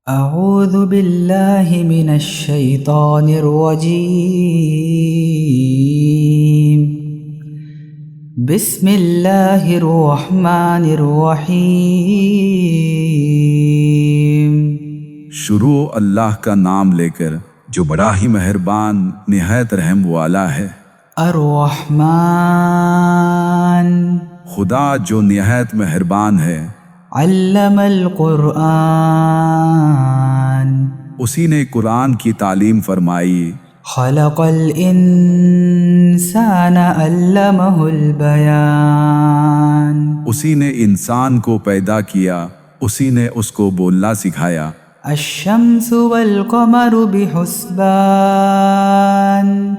أعوذ بالله من الشيطان الرجيم. بسم الله الرحمن الرحيم. شروع اللہ کا نام لے کر جو بڑا ہی مہربان نہایت رحم والا ہے۔ الرحمن خدا جو نہایت مہربان ہے، علم القرآن اسی نے قرآن کی تعلیم فرمائی۔ خلق الانسان علمہ البیان اسی نے انسان کو پیدا کیا، اسی نے اس کو بولنا سکھایا۔ الشمس والقمر بحسبان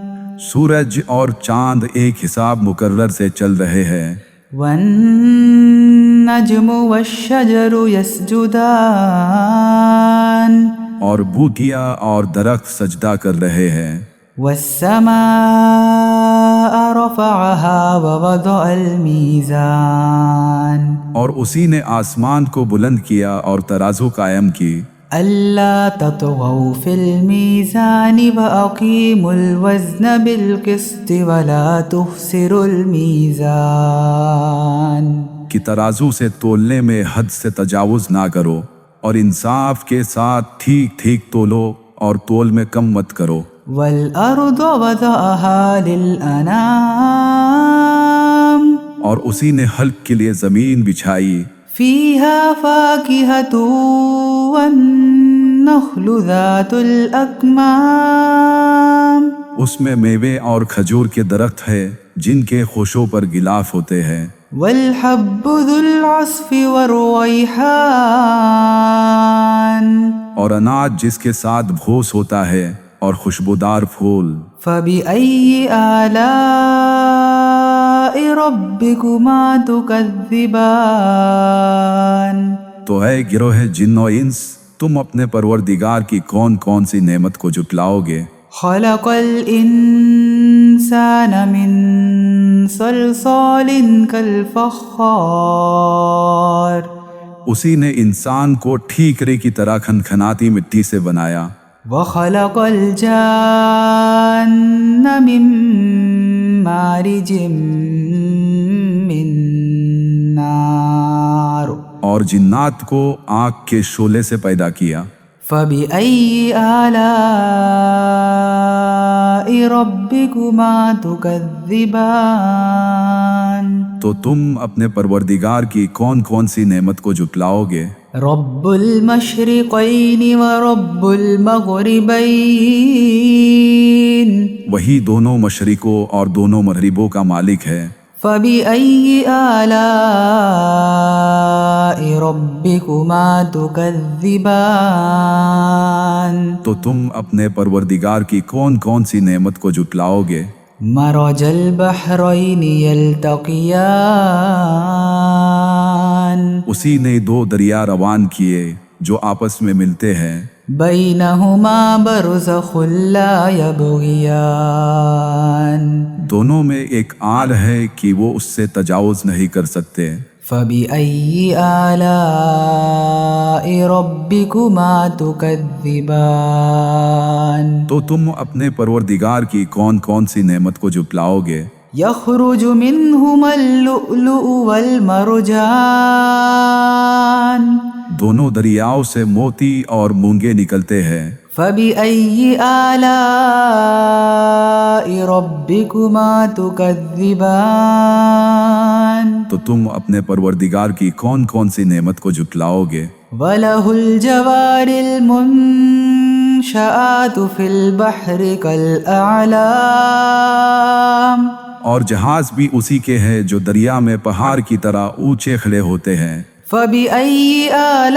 سورج اور چاند ایک حساب مقرر سے چل رہے ہیں۔ والنجم والشجر يسجدان اور بوٹیاں اور درخت سجدہ کر رہے ہیں۔ والسماء رفعها ووضع الميزان اور اسی نے آسمان کو بلند کیا اور ترازو قائم کی۔ ألا تطغوا في الميزان وأقيموا الوزن بالقسط ولا تخسروا الميزان کہ ترازو سے تولنے میں حد سے تجاوز نہ کرو، اور انصاف کے ساتھ ٹھیک ٹھیک تولو، اور تول میں کم مت کرو۔ والأرض وضعها للأنام اور اسی نے حلق کے لیے زمین بچھائی۔ فيها فاكهة والنخل ذات الأكمام اس میں میوے اور کھجور کے درخت ہے جن کے خوشوں پر غلاف ہوتے ہیں۔ والحب ذو العصف والريحان اور اناج جس کے ساتھ بھوس ہوتا ہے اور خوشبودار پھول۔ فبأي آلاء ربكما تكذبان تو اے گروہ جن و انس، تم اپنے پروردگار کی کون کون سی نعمت کو جھٹلاؤ گے؟ خلق الإنسان من صلصال كالفخار اسی نے انسان کو ٹھیکرے کی طرح کھنکھناتی مٹی سے بنایا۔ وخلق الجان من مارج من نار اور جنات کو آگ کے شعلے سے پیدا کیا۔ فبأي آلاء ربكما تكذبان تو تم اپنے پروردگار کی کون کون سی نعمت کو جھٹلاؤ گے؟ رب المشرقين ورب المغربين وہی دونوں مشرقوں اور دونوں مغربوں کا مالک ہے۔ فبأي آلاء ربكما تكذبان تو تم اپنے پروردگار کی کون کون سی نعمت کو جھٹلاؤ گے؟ مرج البحرين يلتقيان اسی نے دو دریا روان کیے جو آپس میں ملتے ہیں۔ بينهما برزخ لا يبغيان دونوں میں ایک آل ہے کہ وہ اس سے تجاوز نہیں کر سکتے۔ فبأي آلاء ربكما تكذبان تو تم اپنے پروردگار کی کون کون سی نعمت کو جھٹلاؤ گے؟ يخرج منهما اللؤلؤ والمرجان دونوں دریاؤں سے موتی اور مونگے نکلتے ہیں۔ فبأي آلاء ربكما تكذبان تو تم اپنے پروردگار کی کون کون سی نعمت کو جھٹلاؤ گے؟ وله الجوار المنشآت في البحر كالأعلام اور جہاز بھی اسی کے ہیں جو دریا میں پہاڑ کی طرح اونچے کھڑے ہوتے ہیں۔ فبأي آلاء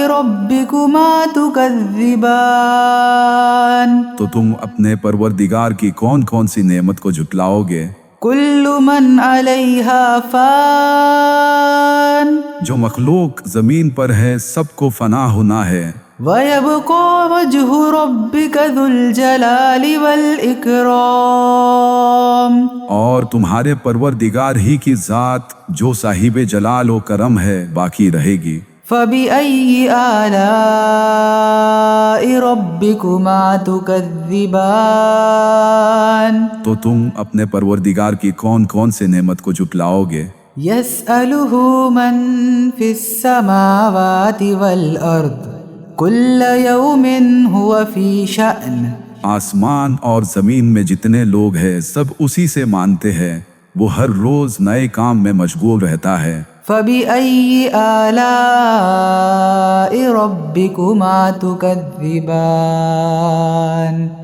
ربكما تكذبان تو تم اپنے پروردگار کی کون کون سی نعمت کو جھٹلاؤ گے؟ كل من عليها فان جو مخلوق زمین پر ہے سب کو فنا ہونا ہے۔ ويبقى وجه ربك ذو الجلال والإكرام اور تمہارے پروردگار ہی کی ذات جو صاحب جلال و کرم ہے باقی رہے گی۔ فبأي آلاء ربكما تكذبان تو تم اپنے پروردگار کی کون کون سے نعمت کو جھٹلاؤ گے؟ يسأله من في السماوات والأرض كل يوم هو في شأن آسمان اور زمین میں جتنے لوگ ہیں سب اسی سے مانتے ہیں، وہ ہر روز نئے کام میں مشغول رہتا ہے۔ فبأي آلاء ربكما تكذبان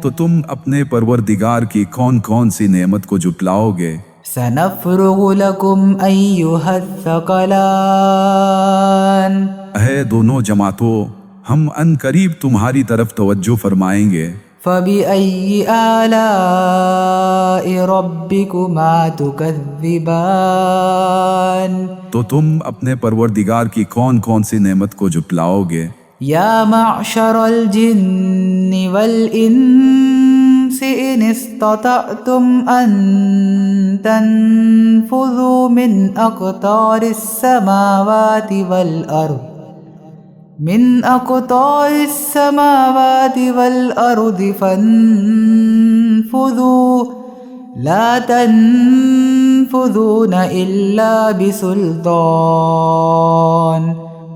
تو تم اپنے پروردگار کی کون کون سی نعمت کو جھٹلاؤ گے؟ سنفرغ لكم أيها الثقلان اے دونوں جماعتوں، ہم ان قریب تمہاری طرف توجہ فرمائیں گے۔ فبأي آلاء ربكما تكذبان تو تم اپنے پروردگار کی کون کون سی نعمت کو جھٹلاؤ گے؟ يا معشر الجن والإنس إن استطعتم أن تنفذوا من أقطار السماوات والأرض فانفذوا لا تنفذون إلا بسلطان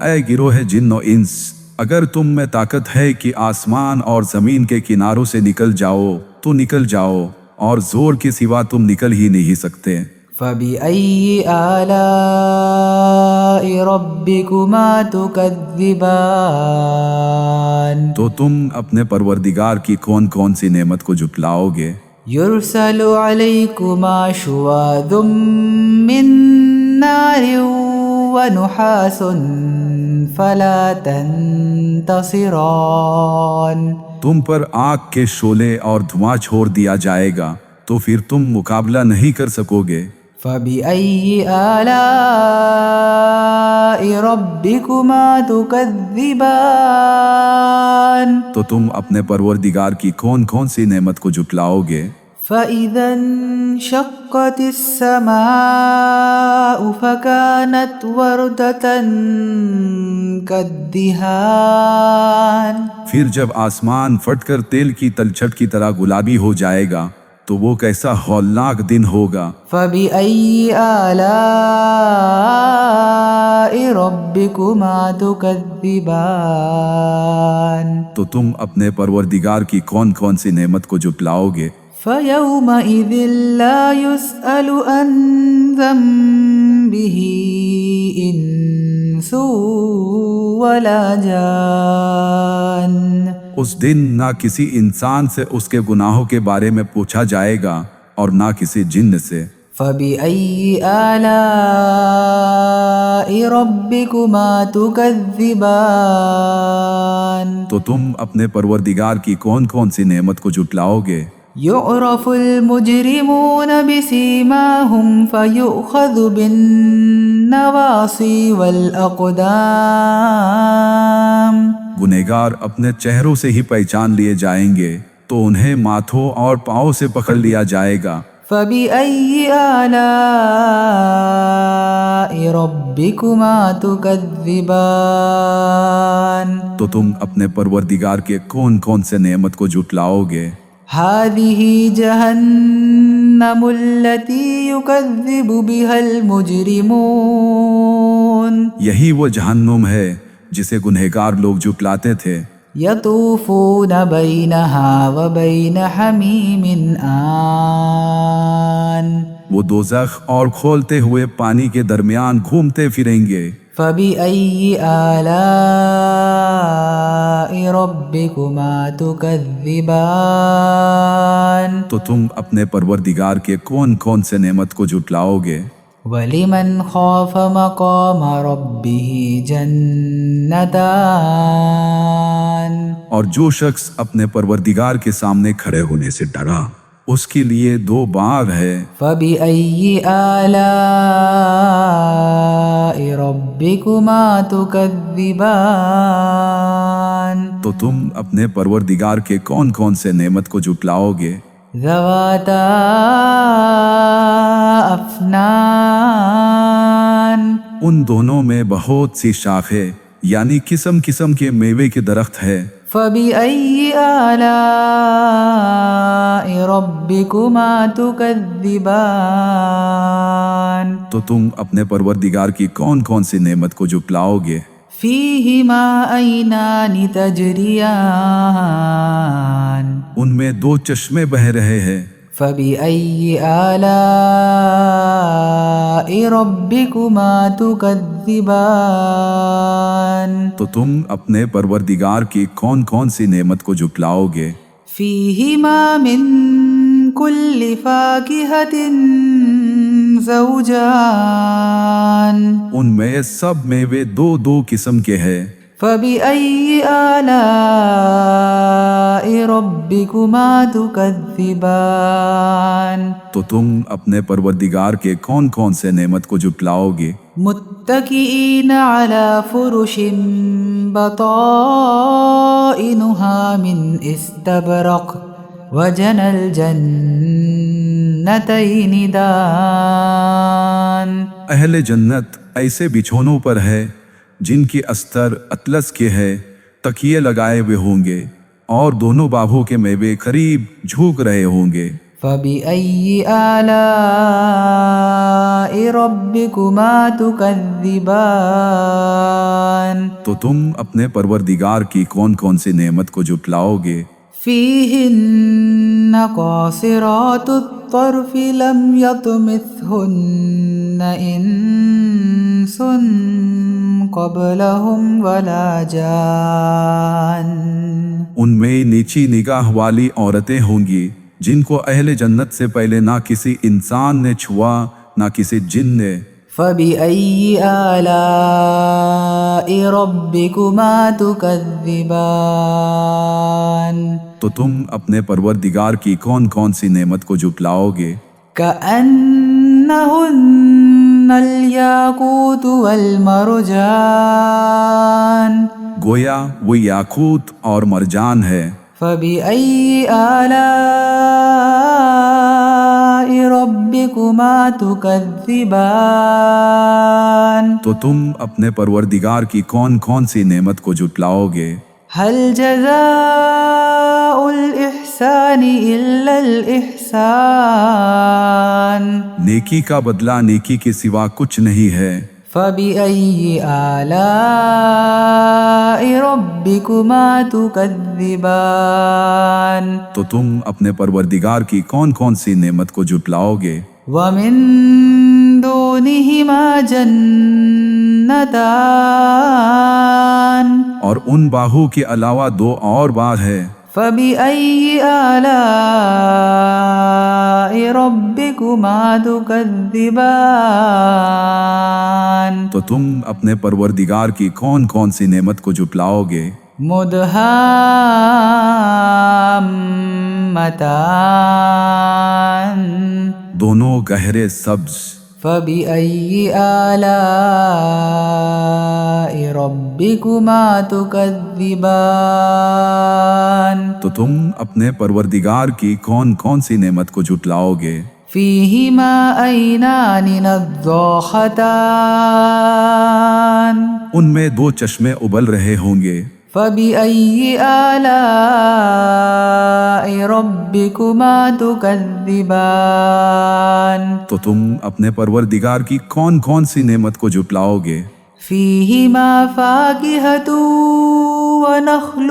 اے گروہ جن و انس، اگر تم میں طاقت ہے کہ آسمان اور زمین کے کناروں سے نکل جاؤ تو نکل جاؤ، اور زور کے سوا تم نکل ہی نہیں سکتے۔ فبأي آلاء ربكما تكذبان تو تم اپنے پروردگار کی کون کون سی نعمت کو جھٹلاؤ گے؟ يرسل عليكما شواظ من نار ونحاس فلا تنتصران تم پر آگ کے شعلے اور دھواں چھوڑ دیا جائے گا تو پھر تم مقابلہ نہیں کر سکو گے۔ فبأي آلاء ربكما تكذبان تو تم اپنے پروردگار کی کون کون سی نعمت کو جھٹلاؤ گے؟ فإذا انشقت السماء فكانت وردة كالدهان پھر جب آسمان پھٹ کر تیل کی تلچھٹ کی طرح گلابی ہو جائے گا تو وہ کیسا ہولناک دن ہوگا۔ فبأي آلاء ربكما تكذبان تو تم اپنے پروردگار کی کون کون سی نعمت کو جھٹلاؤ گے؟ فيومئذ لا يسأل عن ذنبه إنس ولا جان اس دن نہ کسی انسان سے اس کے گناہوں کے بارے میں پوچھا جائے گا اور نہ کسی جن سے۔ فبأي آلاء ربكما تكذبان تو تم اپنے پروردگار کی کون کون سی نعمت کو جھٹلاؤ گے؟ يعرف المجرمون بسيماهم فيؤخذ بالنواصي والأقدام گنہگار اپنے چہروں سے ہی پہچان لیے جائیں گے تو انہیں ماتھوں اور پاؤں سے پکڑ لیا جائے گا۔ فبأي آلاء ربكما تكذبان تو تم اپنے پروردگار کے کون کون سے نعمت کو جھٹلاؤ گے؟ هذه جهنم التي يكذب بها المجرمون یہی وہ جہنم ہے جسے گنہگار لوگ جھٹلاتے تھے۔ يطوفون بينها وبين حميم آن وہ دوزخ اور کھولتے ہوئے پانی کے درمیان گھومتے پھریں گے۔ فبأي آلاء ربكما تكذبان تو تم اپنے پروردگار کے کون کون سے نعمت کو جھٹلاؤ گے؟ ولمن خاف مقام ربه جنتان اور جو شخص اپنے پروردگار کے سامنے کھڑے ہونے سے ڈرا اس کے لیے دو باغ ہے۔ فبأي آلاء ربكما تكذبان تو تم اپنے پروردگار کے کون کون سے نعمت کو جھٹلاؤ گے؟ ذواتا افنان ان دونوں میں بہت سی شاخیں یعنی قسم قسم کے میوے کے درخت ہے۔ فبأي آلاء ربكما تكذبان تو تم اپنے پروردگار کی کون کون سی نعمت کو جھٹلاؤ گے؟ فيهما عينان تجريان ان میں دو چشمے بہ رہے ہیں۔ فبأي آلاء ربكما تكذبان تو تم اپنے پروردگار کی کون کون سی نعمت کو جھٹلاؤ گے؟ فيهما من كل فاكهة زوجان ان میں سب میوے دو دو قسم کے ہیں۔ فبأي آلاء ربكما تكذبان تو تم اپنے پروردگار کے کون کون سے نعمت کو جھٹلاؤ گے؟ متكئين على فرش بطائنها من استبرق وجنى الجنتين دان اہل جنت ایسے بچھونوں پر ہے جن کی استر اطلس کے ہے، تکیے لگائے ہوئے ہوں گے اور دونوں باغوں کے میوے قریب جھوک رہے ہوں گے۔ فبأي آلاء ربكما تكذبان تو تم اپنے پروردگار کی کون کون سی نعمت کو جھٹلاؤ گے؟ فيهن قاصرات الطرف لم يطمثهن إنس قبلهم ولا جان ان میں نیچی نگاہ والی عورتیں ہوں گی جن کو اہل جنت سے پہلے نہ کسی انسان نے چھوا نہ کسی جن نے۔ فبأي آلاء ربكما تكذبان تو تم اپنے پروردگار کی کون کون سی نعمت کو جھٹلاؤ گے؟ كأنهن الياقوت والمرجان گویا وہ یاقوت اور مرجان ہے۔ فبأي آلاء ربكما تكذبان تو تم اپنے پروردگار کی کون کون سی نعمت کو جھٹلاؤ گے؟ هل جزاء الإحسان إلا الإحسان نیکی کا بدلہ نیکی کے سوا کچھ نہیں ہے۔ فبأي آلاء ربكما تكذبان تو تم اپنے پروردگار کی کون کون سی نعمت کو جھٹلاؤ گے؟ ومن دونهما جنتان اور ان باہوں کے علاوہ دو اور باغ ہے۔ فبأي آلاء ربكما تكذبان تو تم اپنے پروردگار کی کون کون سی نعمت کو جھٹلاؤ گے؟ مدہامتان دونوں گہرے سبز۔ فبأي آلاء ربكما تكذبان تو تم اپنے پروردگار کی کون کون سی نعمت کو جھٹلاؤ گے؟ فيهما عينان نضاختان ان میں دو چشمے ابل رہے ہوں گے۔ فبأي آلاء ربكما تكذبان تو تم اپنے پروردگار کی کون کون سی نعمت کو جھٹلاؤ گے؟ فيهما فاكهة ونخل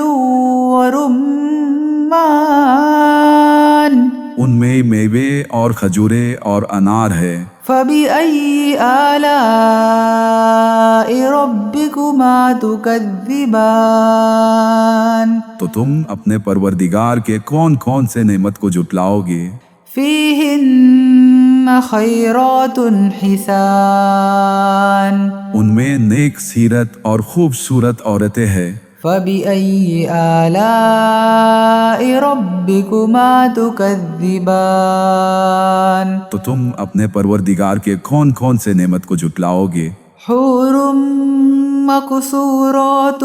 ورمان ان میں میوے اور کھجورے اور انار ہے۔ فبأي آلاء ربكما تكذبان تو تم اپنے پروردگار کے کون کون سے نعمت کو جھٹلاؤ گے؟ فيهن خيرات حسان ان میں نیک سیرت اور خوبصورت عورتیں ہیں۔ فبأي آلاء ربكما تكذبان تو تم اپنے پروردگار کے کون کون سے نعمت کو جھٹلاؤ گے؟ حور مقصورات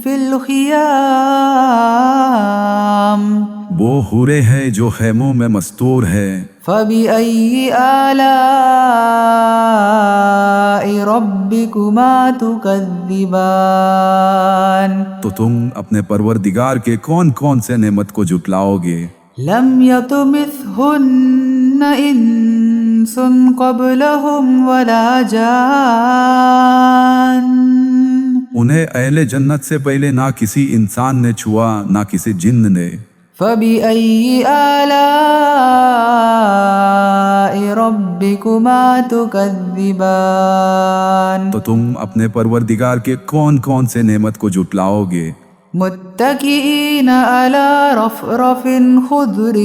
في الخيام وہ حورے ہیں جو خیموں میں مستور ہے۔ فبأي آلاء ربكما تكذبان تو تم اپنے پروردگار کے کون کون سے نعمت کو جھٹلاؤ گے؟ لم يطمثهن انس قبلهم ولا جان انہیں اہل جنت سے پہلے نہ کسی انسان نے چھوا نہ کسی جن نے۔ فبأي آلاء ربكما تكذبان تو تم اپنے پروردگار کے کون کون سے نعمت کو جھٹلاؤ گے؟ متكئين على رفرف خضر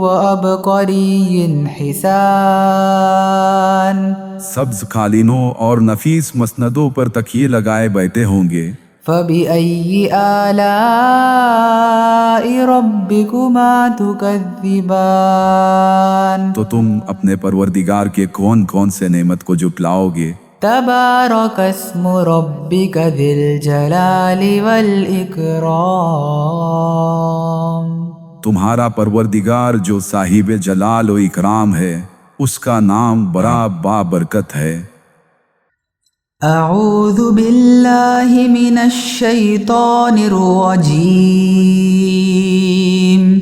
وعبقري حسان سبز قالینوں اور نفیس مسندوں پر تکیے لگائے بیٹھے ہوں گے۔ فبأي آلاء ربكما تكذبان تو تم اپنے پروردگار کے کون کون سے نعمت کو جھٹلاؤ گے؟ تبارك اسم ربك ذي الجلال والإكرام تمہارا پروردگار جو صاحب جلال و اکرام ہے، اس کا نام بڑا بابرکت ہے۔ اعوذ باللہ من الشیطان الرجیم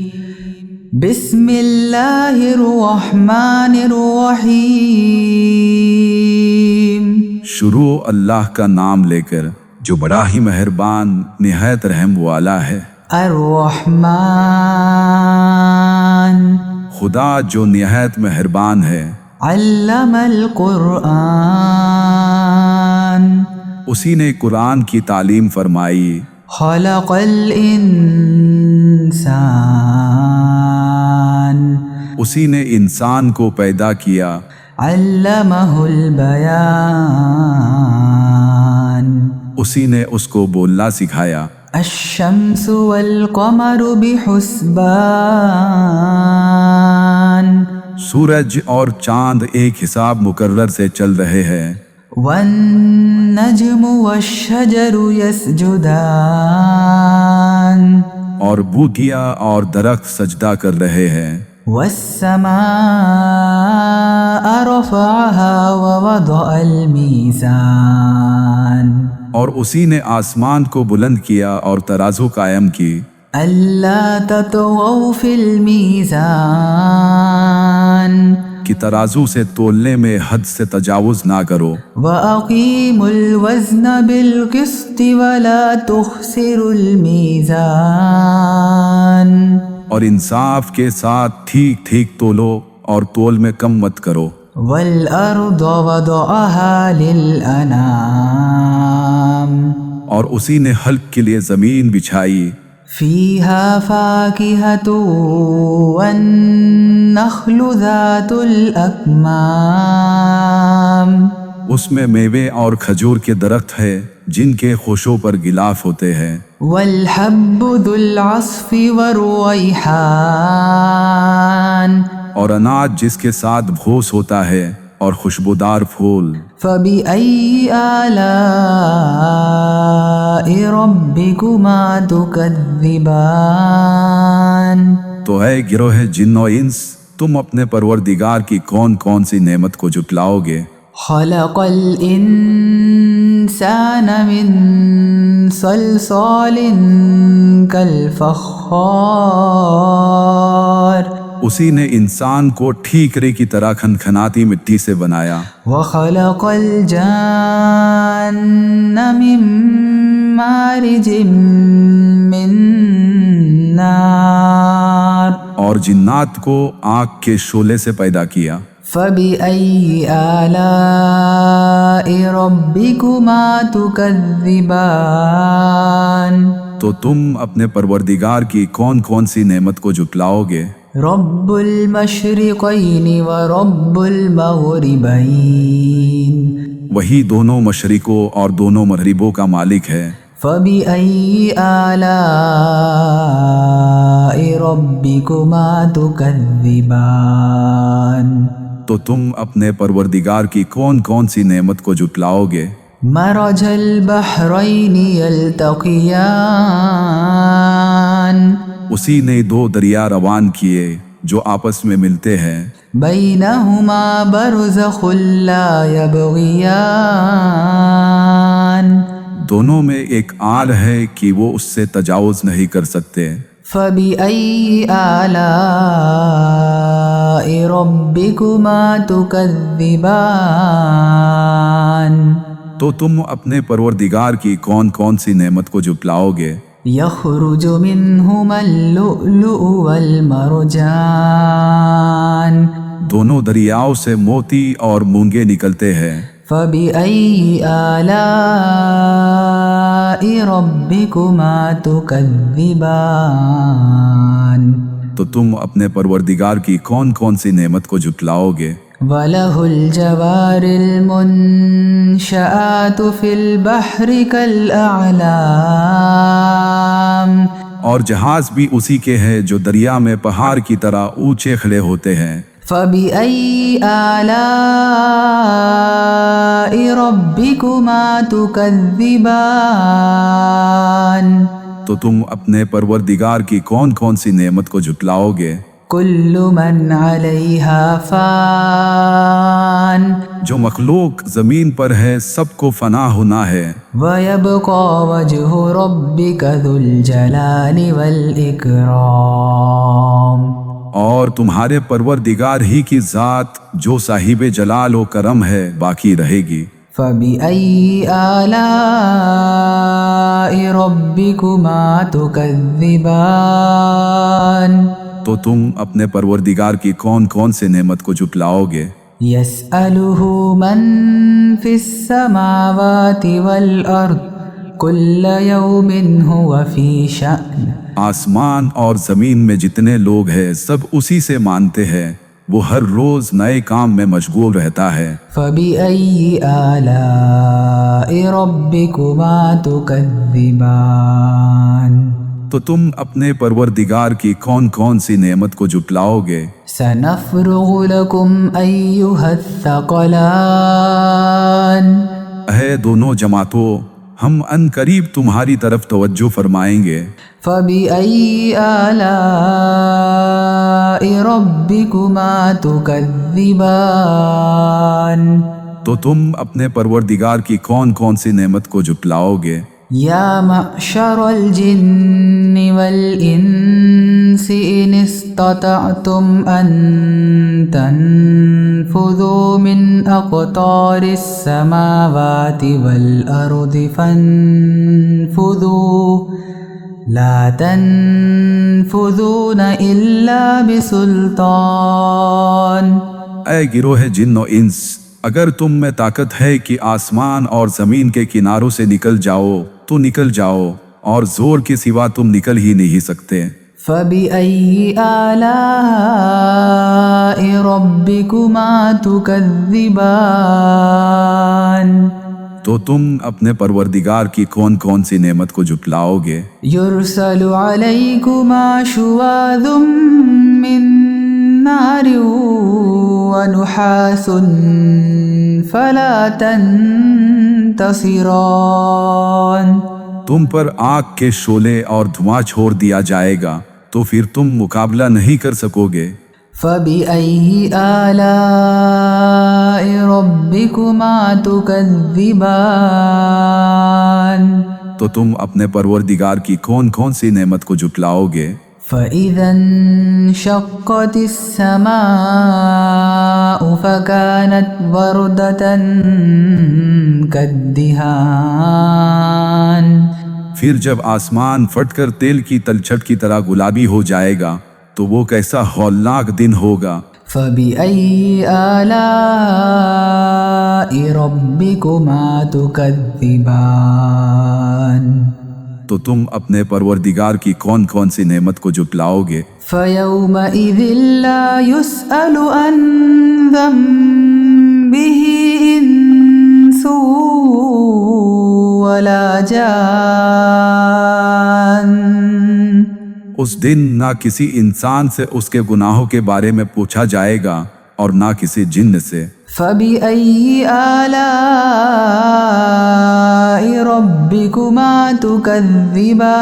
بسم اللہ الرحمن الرحیم۔ شروع اللہ کا نام لے کر جو بڑا ہی مہربان نہایت رحم والا ہے۔ الرحمن خدا جو نہایت مہربان ہے۔ علم القرآن اسی نے قرآن کی تعلیم فرمائی۔ خلق الانسان اسی نے انسان کو پیدا کیا۔ علمہ البیان اسی نے اس کو بولنا سکھایا۔ الشمس والقمر بحسبان سورج اور چاند ایک حساب مقرر سے چل رہے ہیں۔ والنجم والشجر يسجدان اور بوٹیاں اور درخت سجدہ کر رہے ہیں۔ والسماء رفعها ووضع الميزان اور اسی نے آسمان کو بلند کیا اور ترازو قائم کی۔ ألا تطغوا في الميزان کہ ترازو سے تولنے میں حد سے تجاوز نہ کرو۔ وأقيموا الوزن بالقسط ولا تخسروا الميزان اور انصاف کے ساتھ ٹھیک ٹھیک تولو اور تول میں کم مت کرو۔ والأرض وضعها للأنام اور اسی نے حلق کے لیے زمین بچھائی۔ فيها فاكهة والنخل ذات الأكمام اس میں میوے اور کھجور کے درخت ہے جن کے خوشوں پر غلاف ہوتے ہیں۔ والحب ذو العصف والريحان اور اناج جس کے ساتھ بھوس ہوتا ہے اور خوشبودار پھول۔ فبأي آلاء ربكما تكذبان تو اے گروہ جن و انس، تم اپنے پروردگار کی کون کون سی نعمت کو جھٹلاؤ گے؟ خلق الانسان من صلصال كالفخار اسی نے انسان کو ٹھیکرے کی طرح کھنکھناتی مٹی سے بنایا۔ وخلق الجان من مارج من نار اور جنات کو آگ کے شعلے سے پیدا کیا۔ فبأي آلاء ربكما تكذبان تو تم اپنے پروردگار کی کون کون سی نعمت کو جھٹلاؤ گے؟ رب المشرقین ورب المغربین وہی دونوں مشرقوں اور دونوں مغربوں کا مالک ہے۔ فبأي آلاء ربكما تكذبان تو تم اپنے پروردگار کی کون کون سی نعمت کو جھٹلاؤ گے؟ مرج البحرین یلتقیان اسی نے دو دریا روان کیے جو آپس میں ملتے ہیں، بینہما برزخ لا یبغیان دونوں میں ایک آڑ ہے کہ وہ اس سے تجاوز نہیں کر سکتے۔ فبأي آلاء ربكما تكذبان تو تم اپنے پروردگار کی کون کون سی نعمت کو جھٹلاؤ گے؟ يخرج منهما اللؤلؤ والمرجان دونوں دریاؤں سے موتی اور مونگے نکلتے ہیں۔ فبأي آلاء ربكما تكذبان تو تم اپنے پروردگار کی کون کون سی نعمت کو جھٹلاؤ گے؟ وَلَهُ الْجَوَارِ الْمُنشَآتُ فِي الْبَحْرِ كَالْأَعْلَامِ اور جہاز بھی اسی کے ہیں جو دریا میں پہاڑ کی طرح اونچے کھڑے ہوتے ہیں۔ فَبِأَيِّ آلَاءِ رَبِّكُمَا تُكَذِّبَانِ تو تم اپنے پروردگار کی کون کون سی نعمت کو جھٹلاؤ گے؟ كُلُّ مَنْ عَلَيْهَا فَانٍ جو مخلوق زمین پر ہے سب کو فنا ہونا ہے، وَيَبْقَى وَجْهُ رَبِّكَ ذُو الْجَلَالِ وَالْإِكْرَامِ اور تمہارے پروردگار ہی کی ذات جو صاحب جلال و کرم ہے باقی رہے گی۔ فَبِأَيِّ آلَاءِ رَبِّكُمَا تُكَذِّبَانِ تو تم اپنے پروردگار کی کون کون سے نعمت کو جھٹلاؤ گے؟ يَسْأَلُهُ مَن فِي السَّمَاوَاتِ وَالْأَرْضِ كُلَّ يَوْمٍ هُوَ فِي شَأْنٍ آسمان اور زمین میں جتنے لوگ ہیں سب اسی سے مانتے ہیں، وہ ہر روز نئے کام میں مشغول رہتا ہے۔ فَبِأَيِّ آلَاءِ رَبِّكُمَا تُكَذِّبَانِ تو تم اپنے پروردگار کی کون کون سی نعمت کو جھٹلاؤ گے؟ سَنَفْرُغُ لَكُمْ أَيُّهَ الثَّقَلَانِ اے دونوں جماعتوں، ہم ان قریب تمہاری طرف توجہ فرمائیں گے۔ فَبِأَيِّ آلَاءِ رَبِّكُمَا تُكَذِّبَانِ تو تم اپنے پروردگار کی کون کون سی نعمت کو جھٹلاؤ گے؟ یا معشر الجن والانس ان استطعتم ان تنفذوا من اقطار السماوات والارض فانفذوا لا تنفذون الا بسلطان۔ اے گروہ جن و انس، اگر تم میں طاقت ہے کہ آسمان اور زمین کے کناروں سے نکل جاؤ تو نکل جاؤ، اور زور کے سوا تم نکل ہی نہیں سکتے۔ فَبِأَيِّ آلَاءِ رَبِّكُمَا تُكَذِّبَانِ تو تم اپنے پروردگار کی کون کون سی نعمت کو جھٹلاؤ گے؟ يُرْسَلُ عَلَيْكُمَا شُوَاظٌ مِّن نَّارٍ وَنُحَاسٌ فَلَا تَنتَصِرَانِ تم پر آگ کے شعلے اور دھواں چھوڑ دیا جائے گا تو پھر تم مقابلہ نہیں کر سکو گے۔ فَبِأَيِّ آلَاءِ رَبِّكُمَا تُكَذِّبَانِ تو تم اپنے پروردگار کی کون کون سی نعمت کو جھٹلاؤ گے؟ فَإِذَا انشَقَّتِ السَّمَاءُ فَكَانَتْ وَرْدَةً كَالدِّهَانِ پھر جب آسمان پھٹ کر تیل کی تلچھٹ کی طرح گلابی ہو جائے گا تو وہ کیسا ہولناک دن ہوگا۔ فَبِأَيِّ آلَاءِ رَبِّكُمَا تُكَذِّبَانِ تو تم اپنے پروردگار کی کون کون سی نعمت کو جھٹلاؤ گے؟ فَيَوْمَئِذٍ لَا يُسْأَلُ عَنْ ذَنبِهِ إِنسٌ وَلَا جَانٌ اس دن نہ کسی انسان سے اس کے گناہوں کے بارے میں پوچھا جائے گا اور نہ کسی جن سے۔ فَبِأَيِّ آلَاءِ رَبِّكُمَا تُكَذِّبَانِ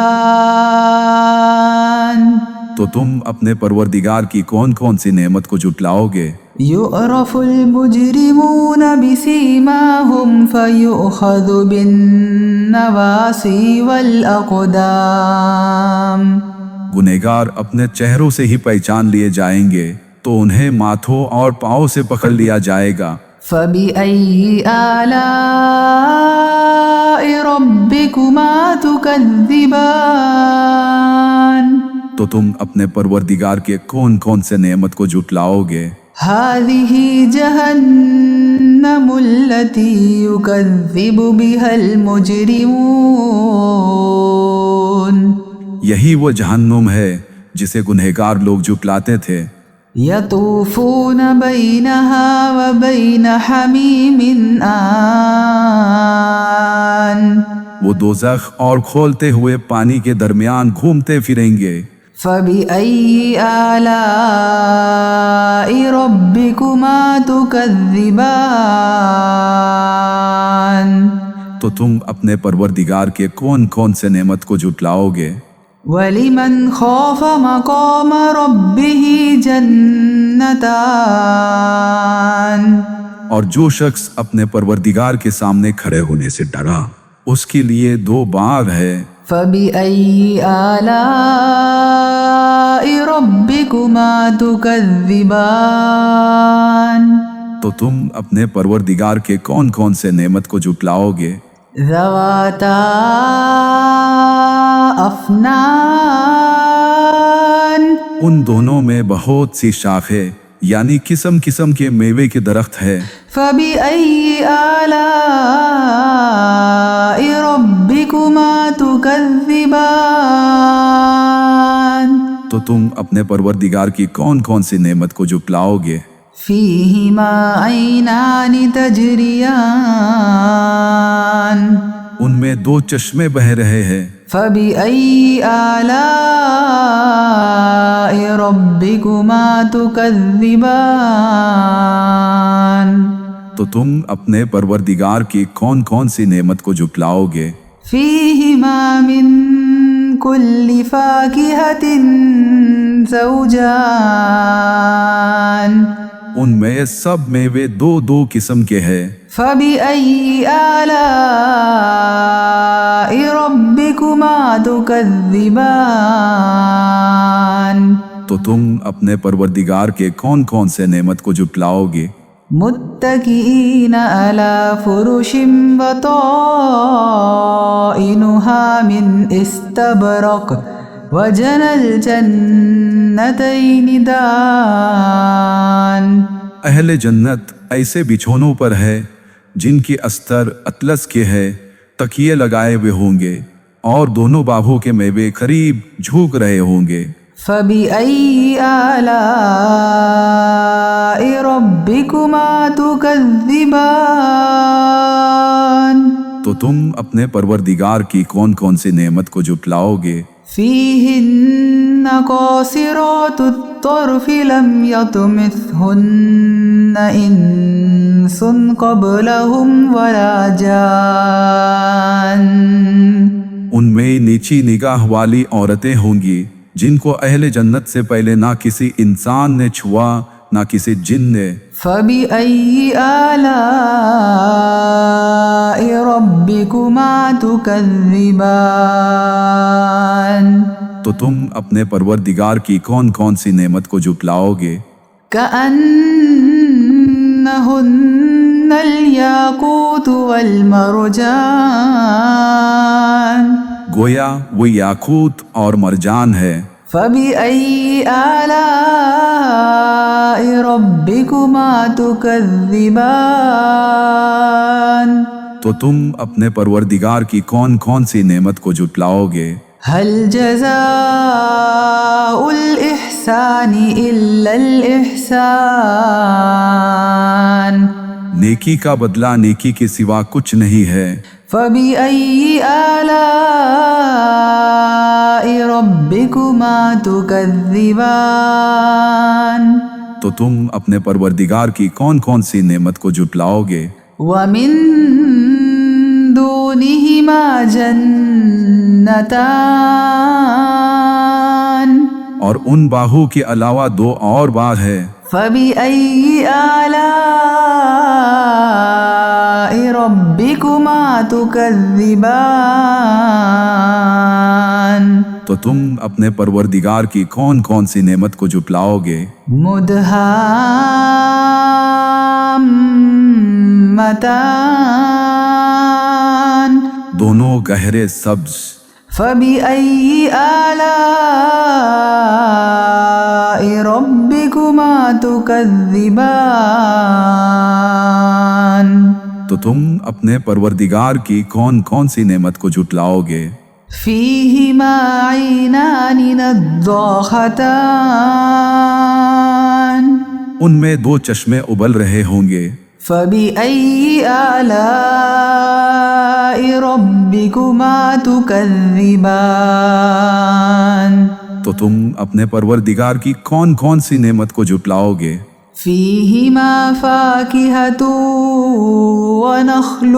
تو تم اپنے پروردگار کی کون کون سی نعمت کو جھٹلاؤ گے؟ يعرف المجرمون بسيماهم فيؤخذ بالنواصي والأقدام. گنہگار اپنے چہروں سے ہی پہچان لیے جائیں گے تو انہیں ماتھوں اور پاؤں سے پکڑ لیا جائے گا۔ فبأي آلاء ربكما تكذبان. تو تم اپنے پروردگار کے کون کون سے نعمت کو جھٹلاؤ گے؟ هذه جهنم التي يكذب بها المجرمون. یہی وہ جہنم ہے جسے گنہگار لوگ جھٹلاتے تھے۔ يطوفون بينها وبين حميم آن. وہ دوزخ اور کھولتے ہوئے پانی کے درمیان گھومتے پھریں گے۔ فبأي آلاء ربكما تكذبان. تو تم اپنے پروردگار کے کون کون سے نعمت کو جھٹلاؤ گے؟ وَلِمَنْ خَافَ مَقَامَ رَبِّهِ جَنَّتَانِ. اور جو شخص اپنے پروردگار کے سامنے کھڑے ہونے سے ڈرا اس کے لیے دو باغ ہے۔ فَبِأَيِّ آلَاءِ رَبِّكُمَا تُكَذِّبَانِ. تو تم اپنے پروردگار کے کون کون سے نعمت کو جھٹلاؤ گے؟ ذَوَاتَا أَفْنَانٍ. ان دونوں میں بہت سی شاخیں یعنی قسم قسم کے میوے کے درخت ہے۔ فَبِأَيِّ آلَاءِ رَبِّكُمَا تُكَذِّبَانِ. تو تم اپنے پروردگار کی کون کون سی نعمت کو جھٹلاؤ گے؟ فِيهِمَا عَيْنَانِ تَجْرِيَانِ. ان میں دو چشمے بہہ رہے ہیں۔ فَبِأَيِّ آلَاءِ رَبِّكُمَا تُكَذِّبَانِ. تو تم اپنے پروردگار کی کون کون سی نعمت کو جھٹلاؤ گے؟ فِيهِمَا مِن كُلِّ فَاكِهَةٍ زَوْجَانِ. ان میں سب میوے دو دو قسم کے ہیں۔ فَبِأَيِّ آلَاءِ رَبِّكُمَا تُكَذِّبَانِ. تو تم اپنے پروردگار کے کون کون سے نعمت کو جھٹلاؤ گے؟ متكئين على فرش بطائنها من استبرق وجنى الجنتين دان. اہل جنت ایسے بچھونوں پر ہے جن کی استر اطلس کے ہے، تکیے لگائے ہوئے ہوں گے اور دونوں باغوں کے میوے قریب جھوک رہے ہوں گے۔ فَبِأَيِّ آلَاءِ رَبِّكُمَا تُكَذِّبَانِ. تو تم اپنے پروردگار کی کون کون سی نعمت کو جھٹلاؤ گے؟ فِيهِنَّ قَاصِرَاتُ الطَّرْفِ لَمْ يَطْمِثْهُنَّ إِنسٌ قَبْلَهُمْ وَلَا جَانٌّ. ان میں نیچی نگاہ والی عورتیں ہوں گی جن کو اہل جنت سے پہلے نہ کسی انسان نے چھوا نہ کسی جن نے۔ فَبِأَيِّ آلَاءِ رَبِّكُمَا تُكَذِّبَانِ. تو تم اپنے پروردگار کی کون کون سی نعمت کو جھٹلاؤ گے؟ كَأَنَّهُنَّ الْيَاقُوتُ وَالْمَرْجَانُ. گویا وہ یاقوت اور مرجان ہے۔ فَبِأَيِّ آلَاءِ رَبِّكُمَا تُكَذِّبَانِ. تو تم اپنے پروردگار کی کون کون سی نعمت کو جھٹلاؤ گے؟ هَلْ جَزَاءُ الْإِحْسَانِ إِلَّا الْإِحْسَانُ. نیکی کا بدلہ نیکی کے سوا کچھ نہیں ہے۔ فَبِأَيِّ آلَاءِ رَبِّكُمَا تُكَذِّبَانِ. تو تم اپنے پروردگار کی کون کون سی نعمت کو جھٹلاؤ گے؟ وَمِن دُونِهِمَا جَنَّتَانِ. اور ان باہوں کے علاوہ دو اور باغ ہے، فبأي آلاء ربكما تكذبان تو تم اپنے پروردگار کی کون کون سی نعمت کو جھٹلاؤ گے؟ مدهامتان دونوں گہرے سبز، فبأي آلاء ربكما تكذبان تو تم اپنے پروردگار کی کون کون سی نعمت کو جھٹلاؤ گے؟ فيهما عينان نضاختان ان میں دو چشمے ابل رہے ہوں گے، فبأي آلاء ربكما تكذبان تو تم اپنے پروردگار کی کون کون سی نعمت کو جھٹلاؤ گے؟ فيهما فاكهة ونخل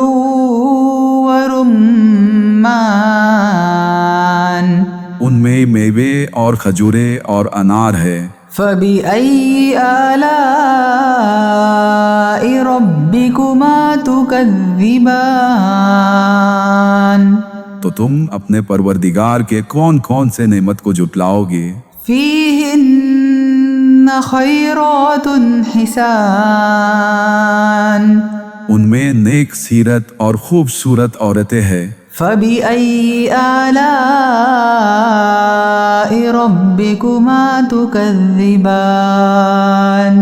ورمان ان میں میوے اور کھجورے اور انار ہے، فبأي آلاء ربكما تكذبان تو تم اپنے پروردگار کے کون کون سے نعمت کو جھٹلاؤ گے؟ فيهن خيرات حسان ان میں نیک سیرت اور خوبصورت عورتیں ہیں، فبأي آلاء ربكما تكذبان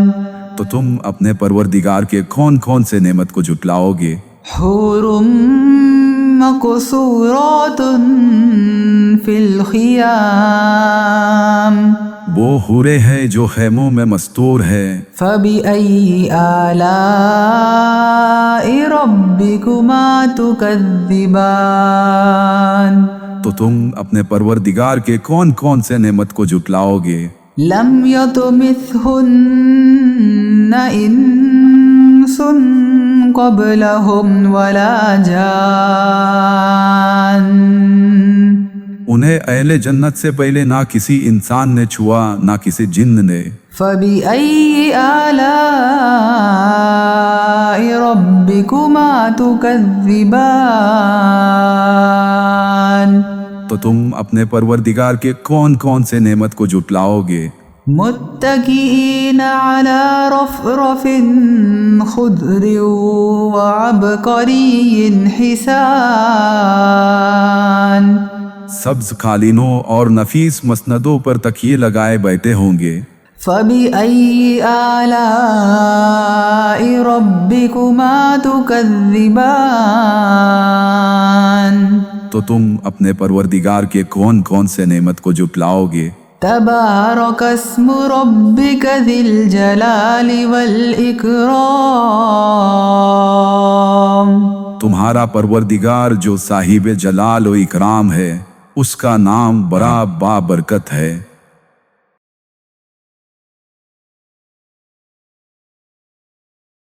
تو تم اپنے پروردگار کے کون کون سے نعمت کو جھٹلاؤ گے؟ حور مقصورات في الخيام وہ حورے ہیں جو خیموں میں مستور ہے، فبأي آلاء ربكما تكذبان تو تم اپنے پروردگار کے کون کون سے نعمت کو جھٹلاؤ گے؟ لم يطمثهن إنس قبلهم ولا جان انہیں اہل جنت سے پہلے نہ کسی انسان نے چھوا نہ کسی جن نے، فبأي آلاء ربكما تكذبان تو تم اپنے پروردگار کے کون کون سے نعمت کو جھٹلاؤ گے؟ متكئين على رفرف خضر وعبقري حسان سبز قالینوں اور نفیس مسندوں پر تکیے لگائے بیٹھے ہوں گے، فبأي آلاء ربكما تكذبان تو تم اپنے پروردگار کے کون کون سے نعمت کو جھٹلاؤ گے؟ تبارك اسم ربك ذي الجلال والإكرام تمہارا پروردگار جو صاحب جلال و اکرام ہے، اس کا نام بڑا بابرکت ہے۔